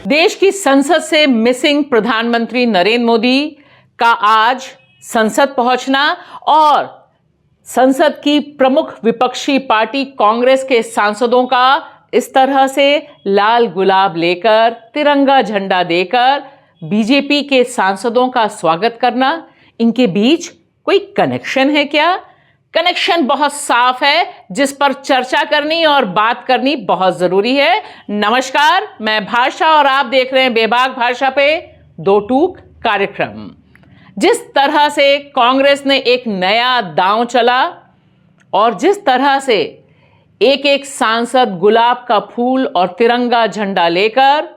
देश की संसद से मिसिंग प्रधानमंत्री नरेंद्र मोदी का आज संसद पहुंचना और संसद की प्रमुख विपक्षी पार्टी कांग्रेस के सांसदों का इस तरह से लाल गुलाब लेकर तिरंगा झंडा देकर बीजेपी के सांसदों का स्वागत करना, इनके बीच कोई कनेक्शन है क्या? कनेक्शन बहुत साफ है, जिस पर चर्चा करनी और बात करनी बहुत जरूरी है। नमस्कार, मैं भाषा और आप देख रहे हैं बेबाक भाषा पे दो टूक कार्यक्रम। जिस तरह से कांग्रेस ने एक नया दांव चला और जिस तरह से एक एक सांसद गुलाब का फूल और तिरंगा झंडा लेकर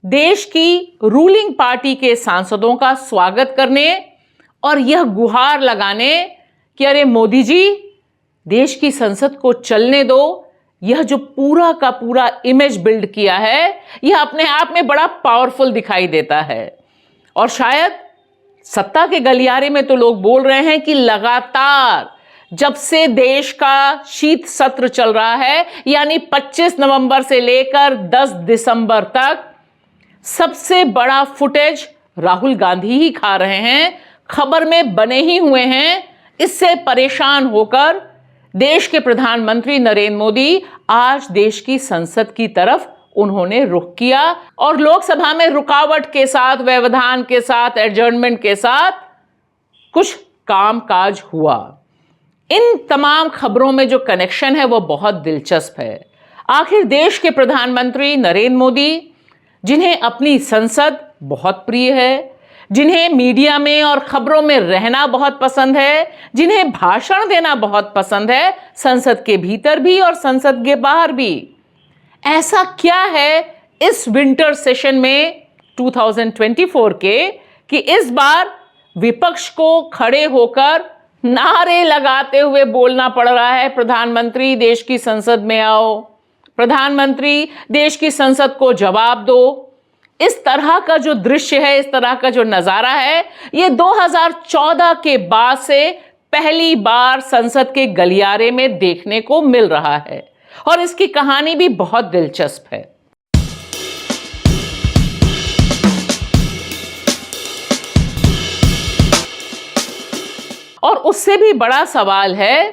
देश की रूलिंग पार्टी के सांसदों का स्वागत करने और यह गुहार लगाने कि अरे मोदी जी, देश की संसद को चलने दो, यह जो पूरा का पूरा इमेज बिल्ड किया है यह अपने आप में बड़ा पावरफुल दिखाई देता है। और शायद सत्ता के गलियारे में तो लोग बोल रहे हैं कि लगातार जब से देश का शीत सत्र चल रहा है, यानी 25 नवंबर से लेकर 10 दिसंबर तक, सबसे बड़ा फुटेज राहुल गांधी ही खा रहे हैं, खबर में बने ही हुए हैं। इससे परेशान होकर देश के प्रधानमंत्री नरेंद्र मोदी आज देश की संसद की तरफ उन्होंने रुख किया और लोकसभा में रुकावट के साथ, व्यवधान के साथ, एडजर्नमेंट के साथ कुछ कामकाज हुआ। इन तमाम खबरों में जो कनेक्शन है वो बहुत दिलचस्प है। आखिर देश के प्रधानमंत्री नरेंद्र मोदी, जिन्हें अपनी संसद बहुत प्रिय है, जिन्हें मीडिया में और खबरों में रहना बहुत पसंद है, जिन्हें भाषण देना बहुत पसंद है, संसद के भीतर भी और संसद के बाहर भी, ऐसा क्या है इस विंटर सेशन में 2024 के कि इस बार विपक्ष को खड़े होकर नारे लगाते हुए बोलना पड़ रहा है, प्रधानमंत्री देश की संसद में आओ, प्रधानमंत्री देश की संसद को जवाब दो। इस तरह का जो दृश्य है, इस तरह का जो नजारा है, ये 2014 के बाद से पहली बार संसद के गलियारे में देखने को मिल रहा है और इसकी कहानी भी बहुत दिलचस्प है। और उससे भी बड़ा सवाल है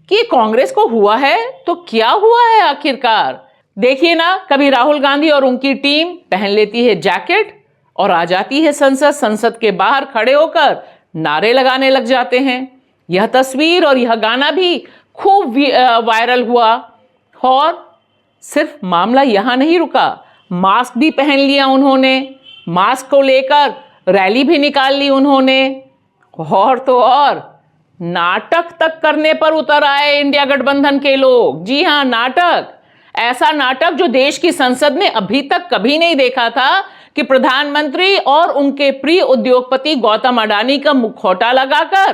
कि कांग्रेस को हुआ है तो क्या हुआ है आखिरकार? देखिए ना, कभी राहुल गांधी और उनकी टीम पहन लेती है जैकेट और आ जाती है संसद के बाहर खड़े होकर नारे लगाने लग जाते हैं। यह तस्वीर और यह गाना भी खूब वायरल हुआ और सिर्फ मामला यहां नहीं रुका, मास्क भी पहन लिया उन्होंने, मास्क को लेकर रैली भी निकाल ली उन्होंने और तो और नाटक तक करने पर उतर आए इंडिया गठबंधन के लोग। जी हां, नाटक, ऐसा नाटक जो देश की संसद ने अभी तक कभी नहीं देखा था कि प्रधानमंत्री और उनके प्रिय उद्योगपति गौतम अडानी का मुखौटा लगाकर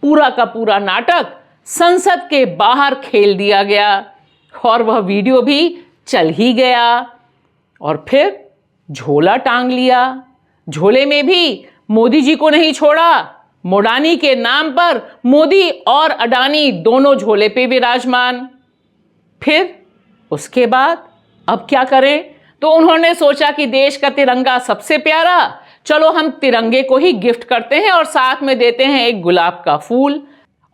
पूरा का पूरा नाटक संसद के बाहर खेल दिया गया और वह वीडियो भी चल ही गया। और फिर झोला टांग लिया, झोले में भी मोदी जी को नहीं छोड़ा, मोडानी के नाम पर मोदी और अडानी दोनों झोले पे विराजमान। फिर उसके बाद अब क्या करें? तो उन्होंने सोचा कि देश का तिरंगा सबसे प्यारा, चलो हम तिरंगे को ही गिफ्ट करते हैं और साथ में देते हैं एक गुलाब का फूल,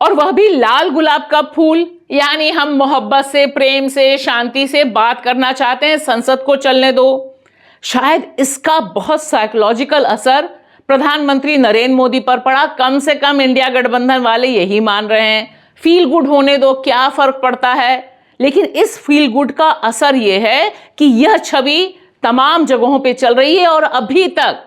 और वह भी लाल गुलाब का फूल। यानी हम मोहब्बत से, प्रेम से, शांति से बात करना चाहते हैं, संसद को चलने दो। शायद इसका बहुत साइकोलॉजिकल असर प्रधानमंत्री नरेंद्र मोदी पर पड़ा। कम से कम इंडिया गठबंधन वाले यही मान रहे हैं, फील गुड होने दो, क्या फर्क पड़ता है। लेकिन इस फील गुड का असर यह है कि यह छवि तमाम जगहों पे चल रही है और अभी तक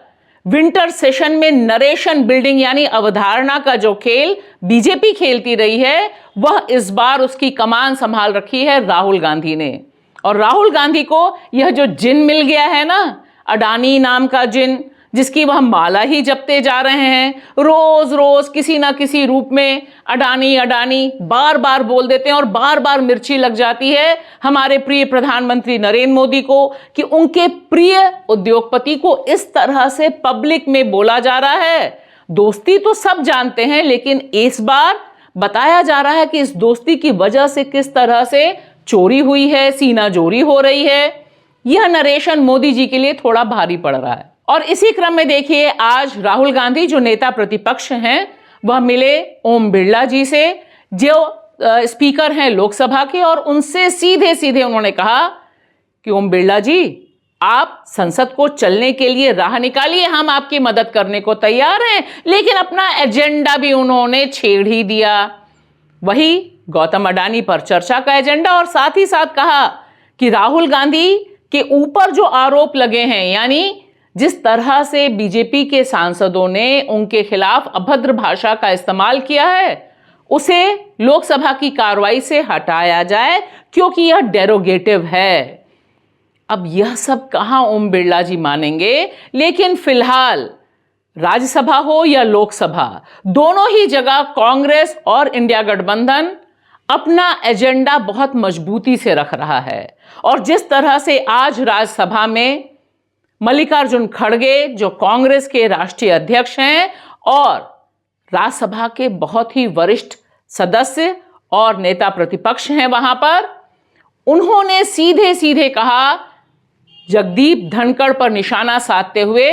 विंटर सेशन में नरेशन बिल्डिंग यानी अवधारणा का जो खेल बीजेपी खेलती रही है, वह इस बार उसकी कमान संभाल रखी है राहुल गांधी ने। और राहुल गांधी को यह जो जिन मिल गया है ना, अडानी नाम का जिन, जिसकी वह माला ही जपते जा रहे हैं, रोज रोज किसी ना किसी रूप में अडानी अडानी बार बार बोल देते हैं और बार बार मिर्ची लग जाती है हमारे प्रिय प्रधानमंत्री नरेंद्र मोदी को कि उनके प्रिय उद्योगपति को इस तरह से पब्लिक में बोला जा रहा है। दोस्ती तो सब जानते हैं, लेकिन इस बार बताया जा रहा है कि इस दोस्ती की वजह से किस तरह से चोरी हुई है, सीना जोरी हो रही है। यह नरेशन मोदी जी के लिए थोड़ा भारी पड़ रहा है। और इसी क्रम में देखिए, आज राहुल गांधी जो नेता प्रतिपक्ष हैं, वह मिले ओम बिरला जी से, जो स्पीकर हैं लोकसभा के, और उनसे सीधे सीधे उन्होंने कहा कि ओम बिरला जी, आप संसद को चलने के लिए राह निकालिए, हम आपकी मदद करने को तैयार हैं। लेकिन अपना एजेंडा भी उन्होंने छेड़ ही दिया, वही गौतम अडानी पर चर्चा का एजेंडा, और साथ ही साथ कहा कि राहुल गांधी के ऊपर जो आरोप लगे हैं, यानी जिस तरह से बीजेपी के सांसदों ने उनके खिलाफ अभद्र भाषा का इस्तेमाल किया है, उसे लोकसभा की कार्रवाई से हटाया जाए, क्योंकि यह डेरोगेटिव है। अब यह सब कहां ओम बिरला जी मानेंगे, लेकिन फिलहाल राज्यसभा हो या लोकसभा, दोनों ही जगह कांग्रेस और इंडिया गठबंधन अपना एजेंडा बहुत मजबूती से रख रहा है। और जिस तरह से आज राज्यसभा में मल्लिकार्जुन खड़गे, जो कांग्रेस के राष्ट्रीय अध्यक्ष हैं और राज्यसभा के बहुत ही वरिष्ठ सदस्य और नेता प्रतिपक्ष हैं, वहां पर उन्होंने सीधे सीधे कहा, जगदीप धनखड़ पर निशाना साधते हुए,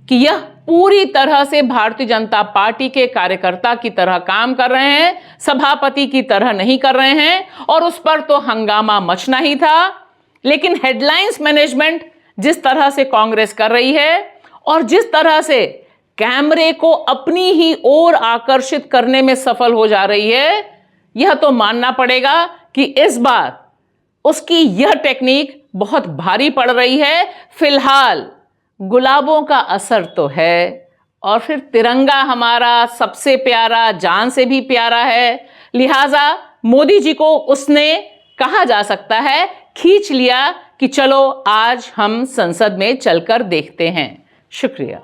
कि यह पूरी तरह से भारतीय जनता पार्टी के कार्यकर्ता की तरह काम कर रहे हैं, सभापति की तरह नहीं कर रहे हैं। और उस पर तो हंगामा मचना ही था। लेकिन हेडलाइंस मैनेजमेंट जिस तरह से कांग्रेस कर रही है, और जिस तरह से कैमरे को अपनी ही ओर आकर्षित करने में सफल हो जा रही है, यह तो मानना पड़ेगा कि इस बार उसकी यह टेक्निक बहुत भारी पड़ रही है। फिलहाल गुलाबों का असर तो है, और फिर तिरंगा हमारा सबसे प्यारा, जान से भी प्यारा है, लिहाजा मोदी जी को उसने, कहा जा सकता है, खींच लिया कि चलो आज हम संसद में चलकर देखते हैं। शुक्रिया।